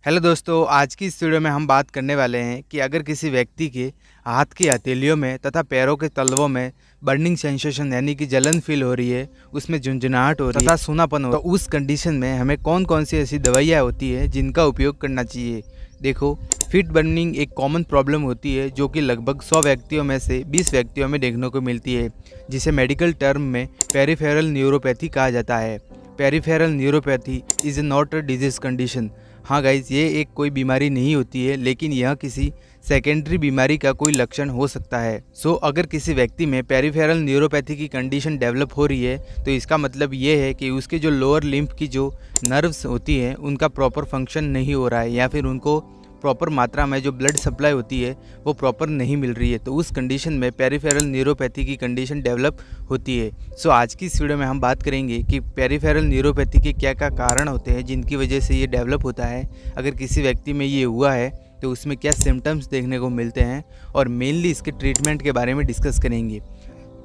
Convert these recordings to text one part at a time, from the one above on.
Hello दोस्तों, आज की इस वीडियो में हम बात करने वाले हैं कि अगर किसी व्यक्ति के हाथ की हथेलियों में तथा पैरों के तलवों में बर्निंग सेंसेशन यानी कि जलन फील हो रही है, उसमें झुंझुनाहट हो रही है तथा सूनापन हो, तो उस कंडीशन में हमें कौन कौन सी ऐसी दवाइयाँ होती है जिनका उपयोग करना चाहिए। देखो, फीट बर्निंग एक कॉमन प्रॉब्लम होती है जो कि लगभग 100 व्यक्तियों में से 20 व्यक्तियों में देखने को मिलती है, जिसे मेडिकल टर्म में पेरिफेरल न्यूरोपैथी कहा जाता है। Peripheral neuropathy is not a disease condition. हाँ गाइज, ये एक कोई बीमारी नहीं होती है, लेकिन यह किसी सेकेंडरी बीमारी का कोई लक्षण हो सकता है। अगर किसी व्यक्ति में पेरिफेरल न्यूरोपैथी की कंडीशन डेवलप हो रही है, तो इसका मतलब ये है कि उसके जो लोअर लिम्फ की जो नर्व्स होती हैं उनका प्रॉपर फंक्शन नहीं हो रहा है, या फिर उनको प्रॉपर मात्रा में जो ब्लड सप्लाई होती है वो प्रॉपर नहीं मिल रही है। तो उस कंडीशन में पेरिफेरल न्यूरोपैथी की कंडीशन डेवलप होती है। आज की इस वीडियो में हम बात करेंगे कि पेरिफेरल न्यूरोपैथी के क्या क्या कारण होते हैं जिनकी वजह से ये डेवलप होता है। अगर किसी व्यक्ति में ये हुआ है तो उसमें क्या सिम्टम्स देखने को मिलते हैं, और मेनली इसके ट्रीटमेंट के बारे में डिस्कस करेंगे।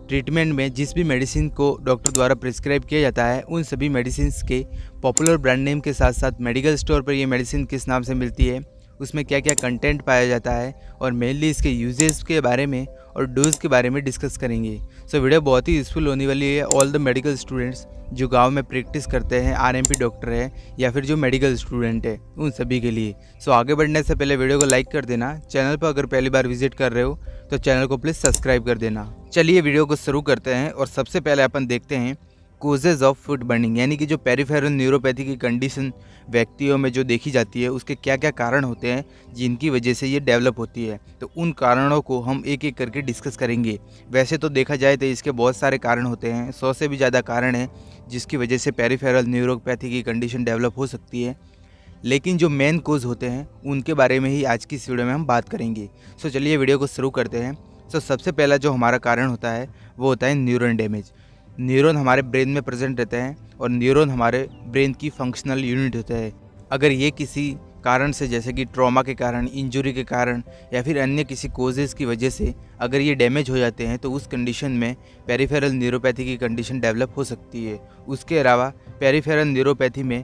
ट्रीटमेंट में जिस भी मेडिसिन को डॉक्टर द्वारा प्रिस्क्राइब किया जाता है, उन सभी मेडिसिन के पॉपुलर ब्रांड नेम के साथ साथ मेडिकल स्टोर पर ये मेडिसिन किस नाम से मिलती है, उसमें क्या क्या कंटेंट पाया जाता है, और मेनली इसके यूजेस के बारे में और डोज के बारे में डिस्कस करेंगे। वीडियो बहुत ही यूज़फुल होने वाली है ऑल द मेडिकल स्टूडेंट्स जो गांव में प्रैक्टिस करते हैं, आरएमपी डॉक्टर है, या फिर जो मेडिकल स्टूडेंट है, उन सभी के लिए। आगे बढ़ने से पहले वीडियो को लाइक कर देना। चैनल पर अगर पहली बार विजिट कर रहे हो तो चैनल को प्लीज़ सब्सक्राइब कर देना। चलिए वीडियो को शुरू करते हैं, और सबसे पहले अपन देखते हैं कोजेज ऑफ फुट बर्निंग, यानी कि जो पेरिफेरल न्यूरोपैथी की कंडीशन व्यक्तियों में जो देखी जाती है उसके क्या क्या कारण होते हैं जिनकी वजह से ये डेवलप होती है। तो उन कारणों को हम एक एक करके डिस्कस करेंगे। वैसे तो देखा जाए तो इसके बहुत सारे कारण होते हैं, 100 से भी ज़्यादा कारण हैं जिसकी वजह से पेरिफेरल न्यूरोपैथी की कंडीशन डेवलप हो सकती है, लेकिन जो मेन कोज होते हैं उनके बारे में ही आज की इस वीडियो में हम बात करेंगे। चलिए वीडियो को शुरू करते हैं। सबसे पहला जो हमारा कारण होता है वो होता है न्यूरॉन डैमेज। न्यूरॉन हमारे ब्रेन में प्रेजेंट रहते हैं, और न्यूरॉन हमारे ब्रेन की फंक्शनल यूनिट होता है। अगर ये किसी कारण से, जैसे कि ट्रॉमा के कारण, इंजरी के कारण, या फिर अन्य किसी कोजेज़ की वजह से अगर ये डैमेज हो जाते हैं, तो उस कंडीशन में पेरिफेरल न्यूरोपैथी की कंडीशन डेवलप हो सकती है। उसके अलावा पेरिफेरल न्यूरोपैथी में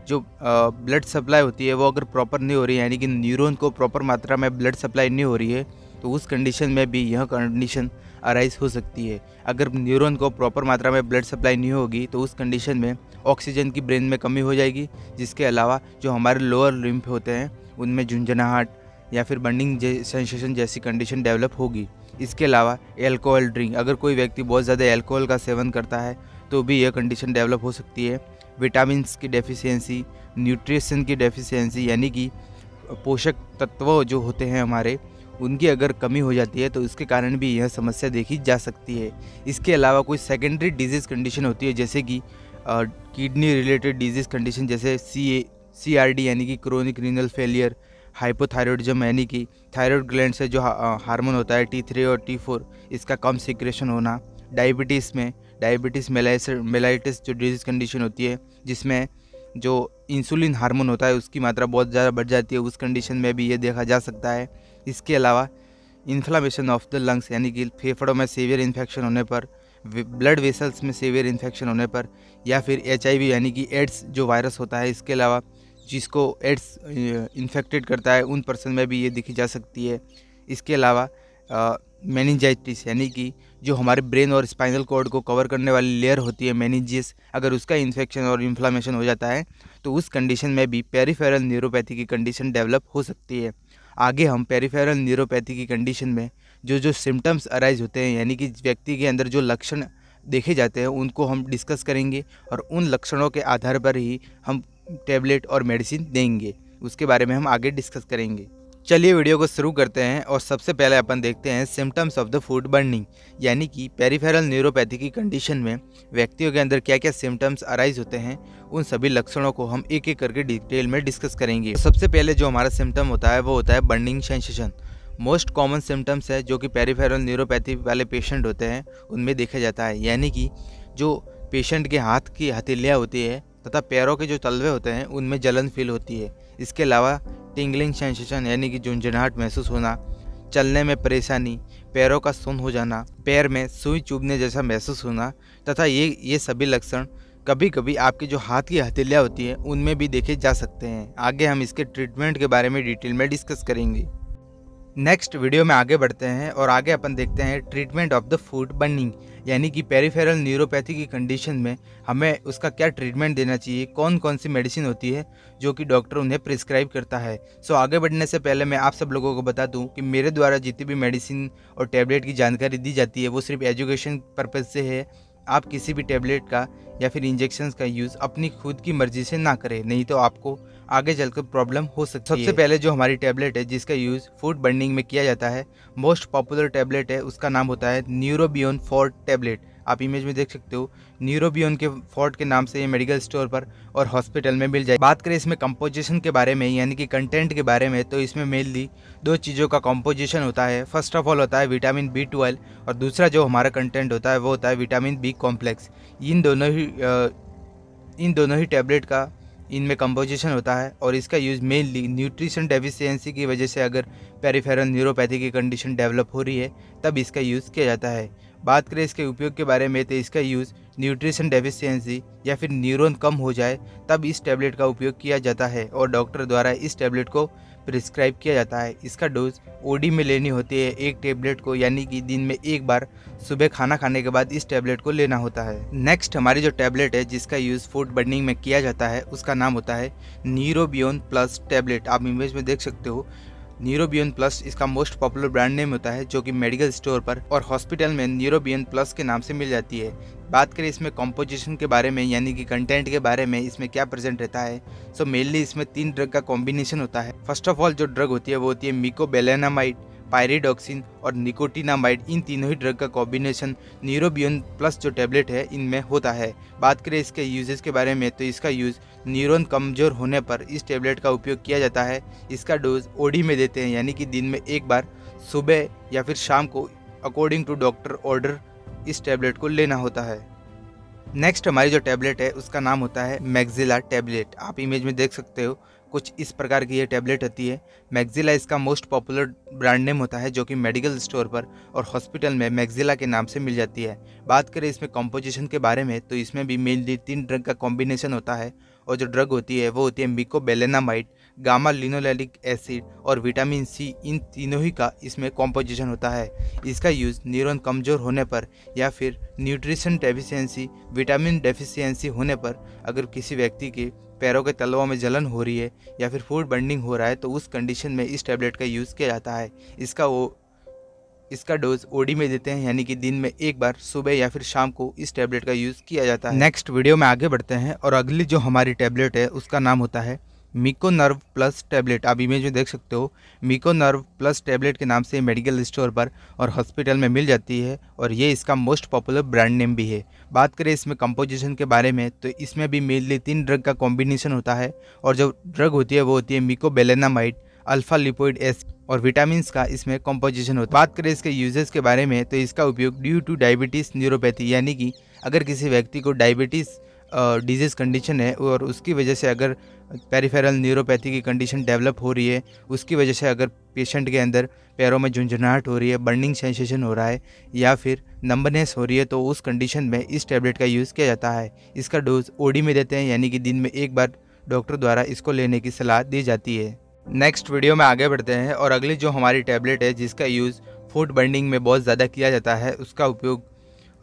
जो ब्लड सप्लाई होती है वो अगर प्रॉपर नहीं हो रही है, यानी कि न्यूरॉन को प्रॉपर मात्रा में ब्लड सप्लाई नहीं हो रही है, तो उस कंडीशन में भी यह कंडीशन अराइज हो सकती है। अगर न्यूरॉन को प्रॉपर मात्रा में ब्लड सप्लाई नहीं होगी तो उस कंडीशन में ऑक्सीजन की ब्रेन में कमी हो जाएगी, जिसके अलावा जो हमारे लोअर लिम्फ होते हैं उनमें झुंझुनाहट या फिर बर्निंग सेंसेशन जैसी कंडीशन डेवलप होगी। इसके अलावा एल्कोहल ड्रिंक, अगर कोई व्यक्ति बहुत ज़्यादा एल्कोहल का सेवन करता है तो भी यह कंडीशन डेवलप हो सकती है। विटामिन्स की डेफिशिएंसी, न्यूट्रिशन की डेफिशिएंसी, यानी कि पोषक तत्व जो होते हैं हमारे, उनकी अगर कमी हो जाती है तो इसके कारण भी यह समस्या देखी जा सकती है। इसके अलावा कोई सेकेंडरी डिजीज़ कंडीशन होती है, जैसे कि किडनी रिलेटेड डिजीज़ कंडीशन, जैसे CRD यानी कि क्रोनिक रीनल फेलियर, हाइपोथायरॉयडिज्म यानी कि थायराइड ग्लैंड से जो हार्मोन होता है T3 और T4, इसका कम सिक्रेशन होना। डायबिटीज़ में डायबिटीज़ मेलाइटिस जो डिजीज़ कंडीशन होती है, जिसमें जो इंसुलिन हार्मोन होता है उसकी मात्रा बहुत ज़्यादा बढ़ जाती है, उस कंडीशन में भी ये देखा जा सकता है। इसके अलावा इन्फ्लामेशन ऑफ द लंग्स, यानी कि फेफड़ों में सीवियर इन्फेक्शन होने पर, ब्लड वेसल्स में सीवियर इन्फेक्शन होने पर, या फिर HIV यानी कि एड्स जो वायरस होता है, इसके अलावा जिसको एड्स इन्फेक्टेड करता है उन पर्सन में भी ये दिखी जा सकती है। इसके अलावा मेनिंजाइटिस, यानी कि जो हमारे ब्रेन और स्पाइनल कॉर्ड को कवर करने वाली लेयर होती है मेनिंजिस, अगर उसका इन्फेक्शन और इन्फ्लामेशन हो जाता है तो उस कंडीशन में भी पेरिफेरल न्यूरोपैथी की कंडीशन डेवलप हो सकती है। आगे हम पेरिफेरल न्यूरोपैथी की कंडीशन में जो सिम्टम्स अराइज होते हैं, यानी कि व्यक्ति के अंदर जो लक्षण देखे जाते हैं, उनको हम डिस्कस करेंगे, और उन लक्षणों के आधार पर ही हम टैबलेट और मेडिसिन देंगे। उसके बारे में हम आगे डिस्कस करेंगे। चलिए वीडियो को शुरू करते हैं, और सबसे पहले अपन देखते हैं symptoms of the foot burning, यानी कि पेरिफेरल न्यूरोपैथी की कंडीशन में व्यक्तियों के अंदर क्या क्या सिम्टम्स अराइज होते हैं, उन सभी लक्षणों को हम एक एक करके डिटेल में डिस्कस करेंगे। सबसे पहले जो हमारा सिम्टम होता है वो होता है burning sensation. Most common symptoms है जो कि पेरिफेरल न्यूरोपैथी वाले पेशेंट होते हैं उनमें देखा जाता है, यानी कि जो पेशेंट के हाथ की हथेलियाँ होती है तथा पैरों के जो तलवे होते हैं उनमें जलन फील होती है। इसके अलावा टिंगलिंग सेंसेशन, यानी कि झुंझुनाहट महसूस होना, चलने में परेशानी, पैरों का सुन्न हो जाना, पैर में सुई चुभने जैसा महसूस होना, तथा ये सभी लक्षण कभी कभी आपकी जो हाथ की हथेलियाँ होती है उनमें भी देखे जा सकते हैं। आगे हम इसके ट्रीटमेंट के बारे में डिटेल में डिस्कस करेंगे। नेक्स्ट वीडियो में आगे बढ़ते हैं और आगे अपन देखते हैं treatment of the foot burning, यानी कि पेरिफेरल न्यूरोपैथी की कंडीशन में हमें उसका क्या ट्रीटमेंट देना चाहिए, कौन कौन सी मेडिसिन होती है जो कि डॉक्टर उन्हें प्रिस्क्राइब करता है। सो आगे बढ़ने से पहले मैं आप सब लोगों को बता दूं कि मेरे द्वारा जितनी भी मेडिसिन और टैबलेट की जानकारी दी जाती है वो सिर्फ एजुकेशन पर्पज़ से है। आप किसी भी टैबलेट का या फिर इंजेक्शंस का यूज़ अपनी खुद की मर्जी से ना करें, नहीं तो आपको आगे चलकर प्रॉब्लम हो सकती है। सबसे पहले जो हमारी टैबलेट है जिसका यूज़ फूड बर्निंग में किया जाता है, मोस्ट पॉपुलर टैबलेट है, उसका नाम होता है न्यूरोबियोन फोर्ट टैबलेट। आप इमेज में देख सकते हो, न्यूरोबियोन के फोर्ट के नाम से ये मेडिकल स्टोर पर और हॉस्पिटल में मिल जाए। बात करें इसमें कंपोजिशन के बारे में, यानी कि कंटेंट के बारे में, तो इसमें मेनली दो चीज़ों का कंपोजिशन होता है। फर्स्ट ऑफ ऑल होता है विटामिन B12 और दूसरा जो हमारा कंटेंट होता है वो होता है विटामिन B कॉम्प्लेक्स। इन दोनों ही टैबलेट का इनमें कंपोजिशन होता है और इसका यूज़ मेनली न्यूट्रिशन डेफिशिएंसी की वजह से अगर पेरिफेरल न्यूरोपैथी की कंडीशन डेवलप हो रही है तब इसका यूज़ किया जाता है। बात करें इसके उपयोग के बारे में, तो इसका यूज़ न्यूट्रिशन डेफिशिएंसी या फिर न्यूरॉन कम हो जाए तब इस टैबलेट का उपयोग किया जाता है और डॉक्टर द्वारा इस टैबलेट को प्रिस्क्राइब किया जाता है। इसका डोज ओडी में लेनी होती है एक टैबलेट को, यानी कि दिन में एक बार सुबह खाना खाने के बाद इस टैबलेट को लेना होता है। नेक्स्ट हमारी जो टैबलेट है जिसका यूज़ फूड बर्निंग में किया जाता है उसका नाम होता है न्यूरोबियोन प्लस टैबलेट। आप इमेज में देख सकते हो, न्यूरोबियोन प्लस इसका मोस्ट पॉपुलर ब्रांड नेम होता है जो कि मेडिकल स्टोर पर और हॉस्पिटल में न्यूरोबियोन प्लस के नाम से मिल जाती है। बात करें इसमें कंपोजिशन के बारे में, यानी कि कंटेंट के बारे में, इसमें क्या प्रेजेंट रहता है, सो मेनली इसमें 3 ड्रग का कॉम्बिनेशन होता है। फर्स्ट ऑफ ऑल जो ड्रग होती है वो होती है मिकोबेलेनामाइड, पायरिडॉक्सिन और निकोटिनामाइड। इन तीनों ही ड्रग का कॉम्बिनेशन न्यूरोबियोन प्लस जो टैबलेट है इनमें होता है। बात करें इसके यूजेस के बारे में, तो इसका यूज़ न्यूरॉन कमज़ोर होने पर इस टैबलेट का उपयोग किया जाता है। इसका डोज ओडी में देते हैं, यानी कि दिन में एक बार सुबह या फिर शाम को अकॉर्डिंग टू डॉक्टर ऑर्डर इस टैबलेट को लेना होता है। नेक्स्ट हमारी जो टैबलेट है उसका नाम होता है मैक्सिला टैबलेट। आप इमेज में देख सकते हो, कुछ इस प्रकार की ये टैबलेट होती है। मैक्सिला इसका मोस्ट पॉपुलर ब्रांड नेम होता है जो कि मेडिकल स्टोर पर और हॉस्पिटल में मैक्सिला के नाम से मिल जाती है। बात करें इसमें कंपोजिशन के बारे में, तो इसमें भी मेनली 3 ड्रग का कॉम्बिनेशन होता है और जो ड्रग होती है वो होती है मिकोबेलेनामाइड, गामा लिनोलेनिक एसिड और विटामिन सी। इन तीनों ही का इसमें कॉम्पोजिशन होता है। इसका यूज़ न्यूरॉन कमज़ोर होने पर या फिर न्यूट्रिशन डेफिशिएंसी, विटामिन डेफिशिएंसी होने पर अगर किसी व्यक्ति के पैरों के तलवों में जलन हो रही है या फिर फूड बर्निंग हो रहा है तो उस कंडीशन में इस टैबलेट का यूज़ किया जाता है। इसका डोज ओडी में देते हैं, यानी कि दिन में एक बार सुबह या फिर शाम को इस टैबलेट का यूज़ किया जाता है। नेक्स्ट वीडियो में आगे बढ़ते हैं और अगली जो हमारी टैबलेट है उसका नाम होता है मिकोनर्व प्लस टैबलेट। आप इमेज में देख सकते हो, मिकोनर्व प्लस टैबलेट के नाम से मेडिकल स्टोर पर और हॉस्पिटल में मिल जाती है और ये इसका मोस्ट पॉपुलर ब्रांड नेम भी है। बात करें इसमें कंपोजिशन के बारे में, तो इसमें भी मेनली 3 ड्रग का कॉम्बिनेशन होता है और जो ड्रग होती है वो होती है मिकोबेलेनामाइड, अल्फा लिपोइड एसिड और विटामिन का इसमें कंपोजिशन होता है। बात करें इसके यूजेस के बारे में, तो इसका उपयोग ड्यू टू डायबिटीज़ न्यूरोपैथी, यानी कि अगर किसी व्यक्ति को डायबिटीज़ डिजीज़ कंडीशन है और उसकी वजह से अगर पेरिफेरल न्यूरोपैथी की कंडीशन डेवलप हो रही है, उसकी वजह से अगर पेशेंट के अंदर पैरों में झुंझुनाहट हो रही है, बर्निंग सेंसेशन हो रहा है या फिर नंबनेस हो रही है, तो उस कंडीशन में इस टैबलेट का यूज़ किया जाता है। इसका डोज ओडी में देते हैं, यानी कि दिन में एक बार डॉक्टर द्वारा इसको लेने की सलाह दी जाती है। नेक्स्ट वीडियो में आगे बढ़ते हैं और अगली जो हमारी टैबलेट है जिसका यूज़ फूड बर्निंग में बहुत ज़्यादा किया जाता है, उसका उपयोग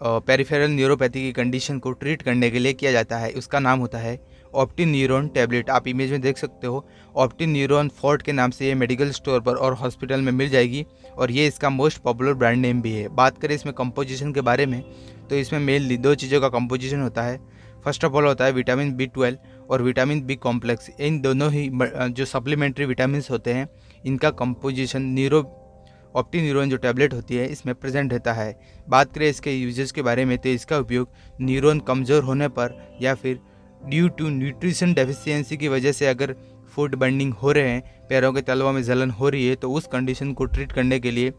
पेरिफेरल न्यूरोपैथी की कंडीशन को ट्रीट करने के लिए किया जाता है। उसका नाम होता है ऑप्टिन्यूरोन टैबलेट। आप इमेज में देख सकते हो, ऑप्टिन्यूरोन फोर्ट के नाम से ये मेडिकल स्टोर पर और हॉस्पिटल में मिल जाएगी और ये इसका मोस्ट पॉपुलर ब्रांड नेम भी है। बात करें इसमें कंपोजिशन के बारे में, तो इसमें मेनली 2 चीज़ों का कंपोजिशन होता है। फर्स्ट ऑफ ऑल होता है विटामिन B12 और विटामिन B कॉम्प्लेक्स। इन दोनों ही जो सप्लीमेंट्री विटामिन होते हैं इनका कंपोजिशन ऑप्टिन्यूरोन जो टैबलेट होती है इसमें प्रेजेंट रहता है। बात करें इसके यूजेस के बारे में, तो इसका उपयोग न्यूरॉन कमज़ोर होने पर या फिर ड्यू टू न्यूट्रिशन डेफिशिएंसी की वजह से अगर फूड बर्निंग हो रहे हैं, पैरों के तलवों में जलन हो रही है, तो उस कंडीशन को ट्रीट करने के लिए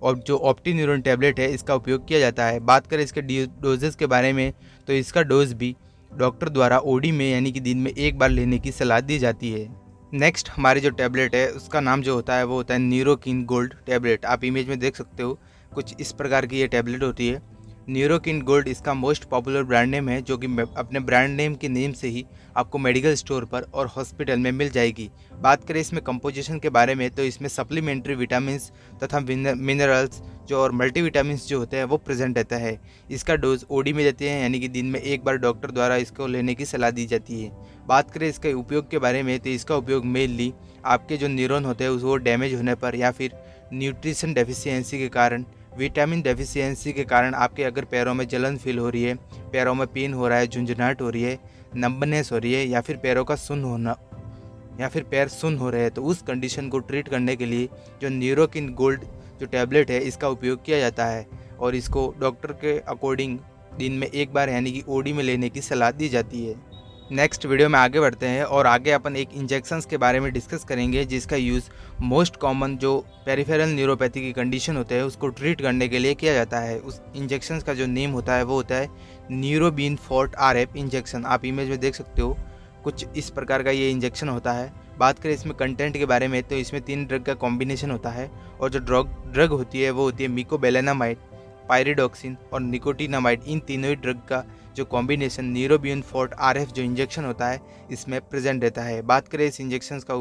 और जो ऑप्टिन्यूरोन टैबलेट है इसका उपयोग किया जाता है। बात करें इसके डोजेस के बारे में, तो इसका डोज भी डॉक्टर द्वारा ओडी में, यानी कि दिन में एक बार लेने की सलाह दी जाती है। नेक्स्ट हमारी जो टैबलेट है उसका नाम जो होता है वो होता है न्यूरोकिन गोल्ड टैबलेट। आप इमेज में देख सकते हो, कुछ इस प्रकार की ये टैबलेट होती है। न्यूरोकिन गोल्ड इसका मोस्ट पॉपुलर ब्रांड नेम है, जो कि अपने ब्रांड नेम के नेम से ही आपको मेडिकल स्टोर पर और हॉस्पिटल में मिल जाएगी। बात करें इसमें कंपोजिशन के बारे में तो इसमें सप्लीमेंट्री विटामिन्स तथा मिनरल्स जो और मल्टीविटामिन्स जो होते हैं वो प्रेजेंट रहता है। इसका डोज ओडी में देते हैं, यानी कि दिन में एक बार डॉक्टर द्वारा इसको लेने की सलाह दी जाती है। बात करें इसके उपयोग के बारे में तो इसका उपयोग मेनली आपके जो न्यूरॉन होते हैं वो डैमेज होने पर या फिर न्यूट्रिशन डेफिशिएंसी के कारण, विटामिन डेफिशिएंसी के कारण आपके अगर पैरों में जलन फील हो रही है, पैरों में पेन हो रहा है, झुंझुनाहट हो रही है, नंबनेस हो रही है या फिर पैरों का सुन्न होना या फिर पैर सुन्न हो रहे हैं, तो उस कंडीशन को ट्रीट करने के लिए जो न्यूरोकिन गोल्ड जो टैबलेट है इसका उपयोग किया जाता है और इसको डॉक्टर के अकॉर्डिंग दिन में एक बार यानी कि ओडी में लेने की सलाह दी जाती है। नेक्स्ट वीडियो में आगे बढ़ते हैं और आगे अपन एक इंजेक्शंस के बारे में डिस्कस करेंगे, जिसका यूज़ मोस्ट कॉमन जो पेरिफेरल न्यूरोपैथी की कंडीशन होते हैं उसको ट्रीट करने के लिए किया जाता है। उस इंजेक्शंस का जो नेम होता है वो होता है न्यूरोबीन फोर्ट RF इंजेक्शन। आप इमेज में देख सकते हो, कुछ इस प्रकार का ये इंजेक्शन होता है। बात करें इसमें कंटेंट के बारे में तो इसमें 3 ड्रग का कॉम्बिनेशन होता है और जो ड्रग होती है वो होती है मिकोबेलेनामाइड, पायरिडॉक्सिन और निकोटिनामाइड। इन तीनों ही ड्रग का जो कॉम्बिनेशन न्यूरोबीन फोर्ट RF जो इंजेक्शन होता है इसमें प्रेजेंट रहता है। बात करें इस इंजेक्शन का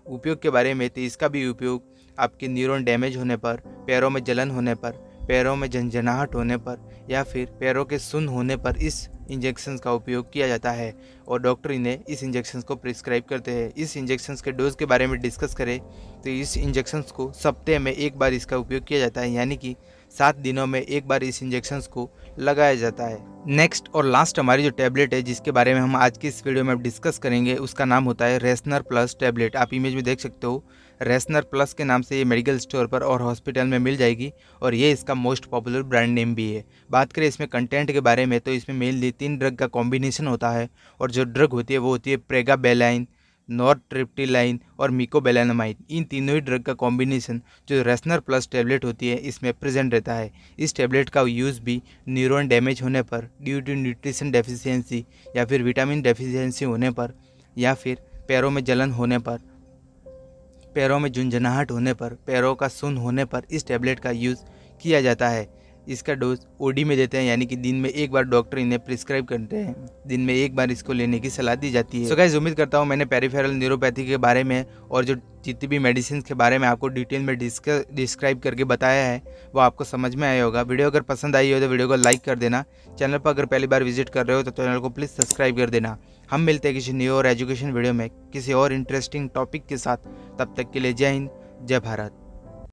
उपयोग के बारे में तो इसका भी उपयोग आपके न्यूरॉन डैमेज होने पर, पैरों में जलन होने पर, पैरों में झंझनाहट होने पर या फिर पैरों के सुन्न होने पर इस इंजेक्शंस का उपयोग किया जाता है और डॉक्टर इन्हें इस इंजेक्शंस को प्रिस्क्राइब करते हैं। इस इंजेक्शंस के डोज के बारे में डिस्कस करें तो इस इंजेक्शंस को सप्ताह में एक बार इसका उपयोग किया जाता है, यानी कि 7 दिनों में एक बार इस इंजेक्शंस को लगाया जाता है। नेक्स्ट और लास्ट हमारी जो टैबलेट है जिसके बारे में हम आज की इस वीडियो में डिस्कस करेंगे उसका नाम होता है रेसनर प्लस टैबलेट। आप इमेज में देख सकते हो, रेसनर प्लस के नाम से ये मेडिकल स्टोर पर और हॉस्पिटल में मिल जाएगी और ये इसका मोस्ट पॉपुलर ब्रांड नेम भी है। बात करें इसमें कंटेंट के बारे में तो इसमें मेनली 3 ड्रग का कॉम्बिनेशन होता है और जो ड्रग होती है वो होती है प्रेगाबेलाइन, नॉरट्रिप्टिलाइन और मिकोबेलेनामाइड। इन तीनों ही ड्रग का कॉम्बिनेशन जो रेसनर प्लस टैबलेट होती है इसमें प्रेजेंट रहता है। इस टैबलेट का यूज़ भी न्यूरॉन डैमेज होने पर, ड्यू टू न्यूट्रिशन डेफिशिएंसी या फिर विटामिन डेफिशिएंसी होने पर या फिर पैरों में जलन होने पर, पैरों में झुंझुनाहट होने पर, पैरों का सुन्न होने पर इस टैबलेट का यूज़ किया जाता है। इसका डोज ओडी में देते हैं, यानी कि दिन में एक बार डॉक्टर इन्हें प्रिस्क्राइब करते हैं, दिन में एक बार इसको लेने की सलाह दी जाती है। सो गाइस, उम्मीद करता हूँ मैंने पेरिफेरल न्यूरोपैथी के बारे में और जो जितनी भी मेडिसिन के बारे में आपको डिटेल में डिस्क्राइब करके बताया है वो आपको समझ में आया होगा। वीडियो अगर पसंद आई हो तो वीडियो को लाइक कर देना। चैनल पर अगर पहली बार विजिट कर रहे हो तो चैनल को प्लीज़ सब्सक्राइब कर देना। हम मिलते हैं किसी न्यू और एजुकेशन वीडियो में किसी और इंटरेस्टिंग टॉपिक के साथ। तब तक के लिए जय हिंद, जय भारत।